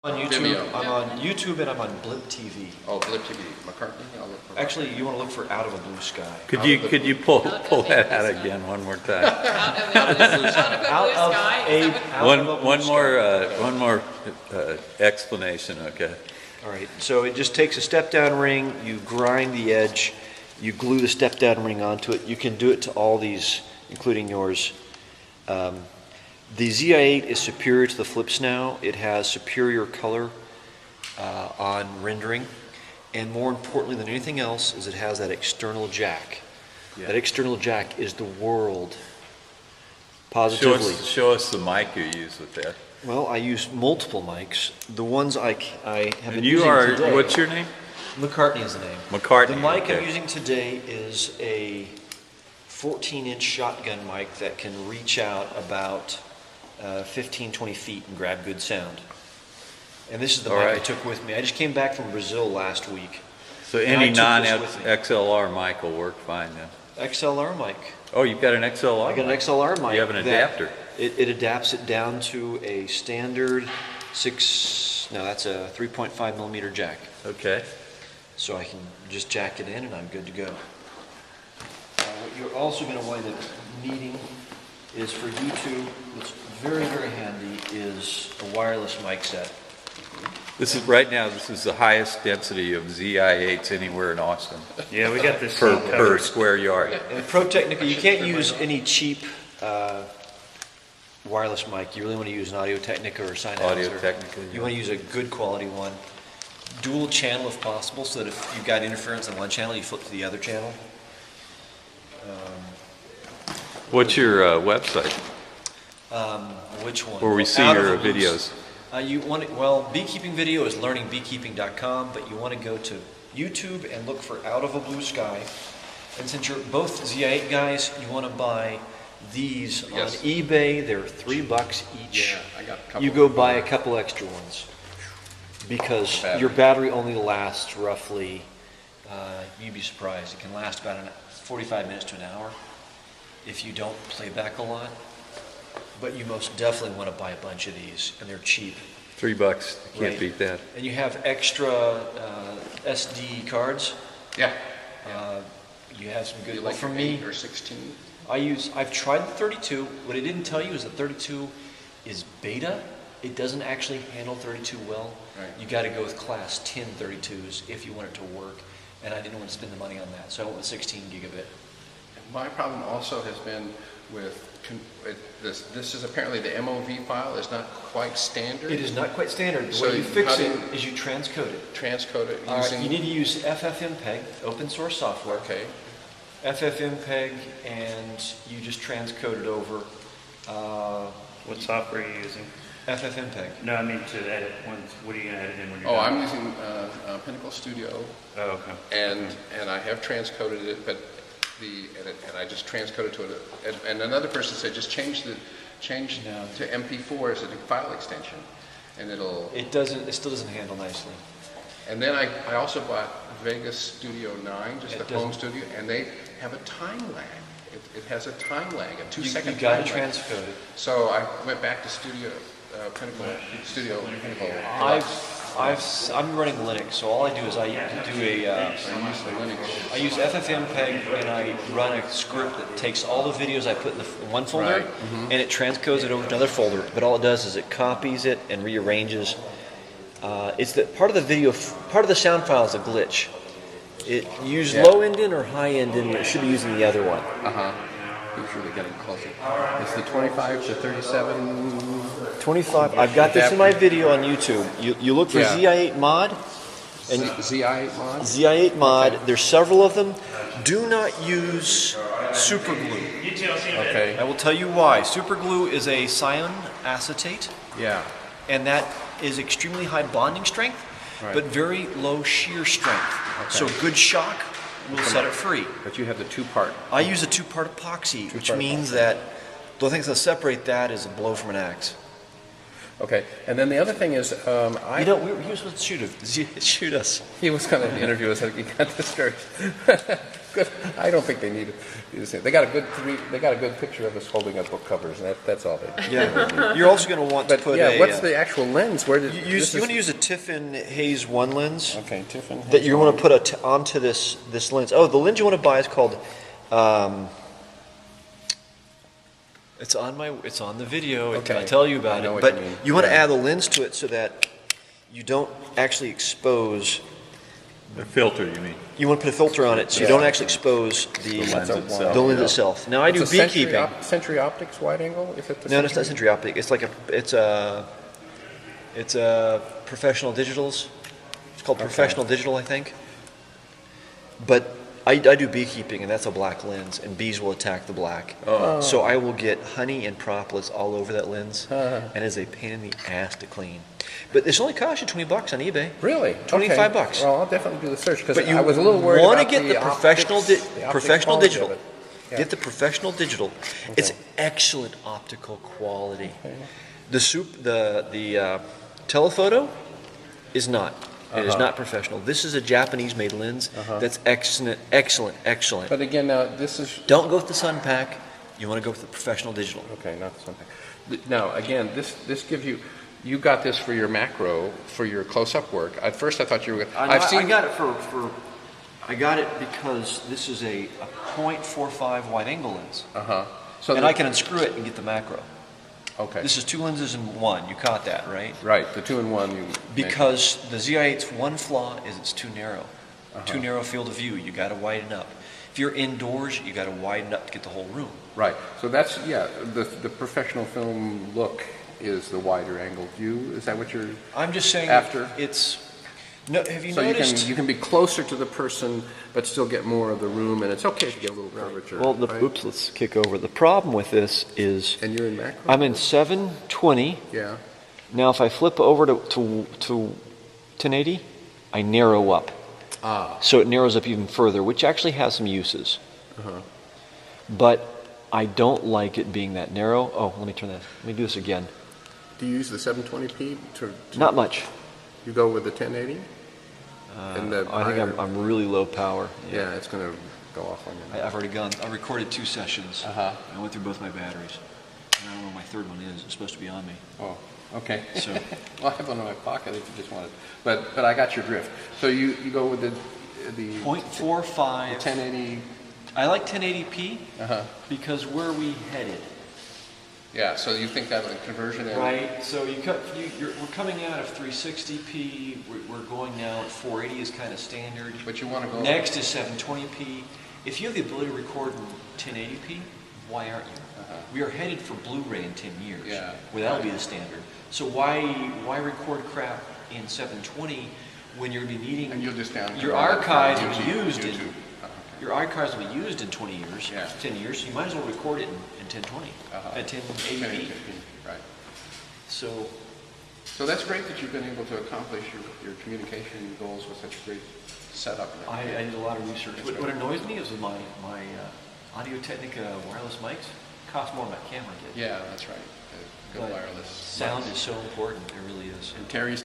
On YouTube, Vimeo, I'm yeah. on YouTube and I'm on Blip TV. Oh, Blip TV. McCartney? I'll look for Actually, you want to look for Out of a Blue Sky. Could you pull that out again one more time? Out of the blue sky. One more explanation, okay? All right, so it just takes a step-down ring, you grind the edge, you glue the step-down ring onto it. You can do it to all these, including yours. The Zi8 is superior to the flips now. It has superior color on rendering. And more importantly than anything else is it has that external jack. Yeah. That external jack is the world, positively. Show us the mic you use with that. Well, I use multiple mics. The ones I have been And using today. what's your name? McCartney is the name. McCartney. The mic okay. I'm using today is a 14-inch shotgun mic that can reach out about 15, 20 feet and grab good sound. And this is the mic I took with me. I just came back from Brazil last week. So any non-XLR mic will work fine then? XLR mic. Oh, you've got an XLR I got an XLR mic. You have an adapter. It adapts it down to a standard that's a 3.5 millimeter jack. Okay. So I can just jack it in and I'm good to go. What you're also going to wind up needing is for YouTube, what's very, very handy is a wireless mic set. This is the highest density of Zi8s anywhere in Austin. Yeah, we got this per square yard. And Pro Technica, you can't use any cheap wireless mic. You really want to use an Audio Technica or Sennheiser. Audio Technica. You want to use a good quality one. Dual channel if possible, so that if you've got interference on one channel, you flip to the other channel. What's your website? Which one? Where we see your videos. beekeeping video is learningbeekeeping.com, but you want to go to YouTube and look for Out of a Blue Sky. And since you're both Zi8 guys, you want to buy these on eBay. They're $3 each. Yeah, I got a couple. You go buy a couple extra ones because your battery only lasts roughly, you'd be surprised, it can last about 45 minutes to an hour if you don't play back a lot. But you most definitely want to buy a bunch of these, and they're cheap. $3, can't beat that. And you have extra SD cards. Yeah. You have some good. You like for your me, 8 or 16? I've tried the 32. What I didn't tell you is that 32 is beta. It doesn't actually handle 32 well. Right. You got to go with class 10 32s if you want it to work. And I didn't want to spend the money on that, so I went with 16 gigabit. My problem also has been with this is apparently the MOV file is not quite standard. It is not quite standard. The So way you fix how do it is you transcode it. Transcode it All right, using... you need to use FFmpeg, open source software. Okay. FFmpeg, and you just transcode it over. What software are you using? FFmpeg. No, I mean to edit. What are you going to edit in when you're Oh, done? I'm using Pinnacle Studio. Oh, okay. And I have transcoded it, but and I just transcoded to it. And another person said just change to MP4 as a file extension, and it'll. It still doesn't handle nicely. And then I also bought Vegas Studio 9, just the home studio, and they have a time lag. It has a time lag, a 2-second You got to time lag. transcode it. So I went back to Pinnacle Studio. I'm running Linux, so all I do is I use FFmpeg and I run a script that takes all the videos I put in one folder and it transcodes it over to another folder. But all it does is it copies it and rearranges. It's that part of the sound file is a glitch. It used low end in or high end in. It should be using the other one. Who's really getting closer? It's the 25 to 37. 25. I've got this in my video on YouTube. You look for Zi8 mod. And Zi8 mod? Zi8 mod. Okay. There's several of them. Do not use super glue. Okay. I will tell you why. Super glue is a cyan acetate. Yeah. And that is extremely high bonding strength, but very low shear strength. Okay. So good shock will set it free. But you have the two-part. I use a two-part epoxy, which means that the thing that's going to separate that is a blow from an axe. Okay, and then the other thing is, He was supposed to shoot us. he was going to interview us. He got discouraged. Good. I don't think they need it. They got a good picture of us holding up book covers. That's all they. Yeah. You're also going to want to But put yeah, what's the actual lens? Where did you want to use a Tiffin Hayes 1 lens Okay, Tiffin. that you want to put onto this lens. Oh, the lens you want to buy is called. It's on the video. Okay. I tell you about I know it. what But you mean. you want to Yeah. add a lens to it so that you don't actually expose. The filter, you mean? You want to put a filter on it so you Yeah. don't actually expose the lens a itself. the lens Yeah. itself. Now I do It's a beekeeping. Century Optics wide angle. Is it the No, it's not Century Optic. It's like it's a Professional Digitals. It's called Professional Digital, I think. But I do beekeeping, and that's a black lens, and bees will attack the black. Oh. So I will get honey and propolis all over that lens, and it's a pain in the ass to clean. But this only costs you $20 on eBay. Really? 25 Okay. bucks. Well, I'll definitely do the search because But you I was a little worried want to about get the professional professional quality digital. of it. Yeah. Get the professional digital. It's excellent optical quality. The telephoto is not. It is not professional. This is a Japanese-made lens that's excellent, excellent, excellent. But again, now this is Don't go with the Sun Pack. You want to go with the professional digital. okay. Not something. Now again, this gives you. You got this for your macro, for your close-up work. At first, I thought you were. I got it for. I got it because this is a 0.45 wide-angle lens, So and I can unscrew it and get the macro. Okay. This is 2 lenses in 1. You caught that, right? Right. The 2-in-1. You Because the Zi8's one flaw is it's too narrow. Too narrow field of view. You got to widen up. If you're indoors, you got to widen up to get the whole room. Right. So that's the professional film look is the wider angle view. Is that what you're I'm just saying after? it's. No, have you So noticed? you can be closer to the person, but still get more of the room, and it's okay to get a little curvature. Well, right? oops, let's kick over. The problem with this is And you're in macro. I'm in 720. Yeah. Now, if I flip over to 1080, I narrow up. So it narrows up even further, which actually has some uses. But I don't like it being that narrow. Oh, let me turn that. Let me do this again. Do you use the 720p to Not much. You go with the 1080? And the I think I'm really low power. yeah, it's going to go off on you. I've already gone. I recorded 2 sessions. Uh-huh. I went through both my batteries. And I don't know where my third one is. It's supposed to be on me. Oh, okay. So- well, I have one in my pocket if you just want it. But I got your drift. So you go with the 0.45. 1080. I like 1080p Uh-huh. because where are we headed? Yeah, so you think that conversion in Right. So we're coming out of 360p. We're going now at 480 is kind of standard. But you want to go Next is 720p. If you have the ability to record in 1080p, why aren't you? We are headed for Blu-ray in 10 years. Yeah. Well, that'll be the standard. So why record crap in 720 when you're going to be needing and you'll just down your archives will be YouTube. used in YouTube. your archives will be used in 20 years, Yeah. 10 years. So you might as well record it in 1020 at 1080p. 1080p, right. So So that's great that you've been able to accomplish your communication goals with such a great setup. I did a lot of research. What annoys me is my Audio-Technica wireless mics cost more than my camera did. Yeah, that's right. Good But wireless. sound is so important. It really is. And Terry's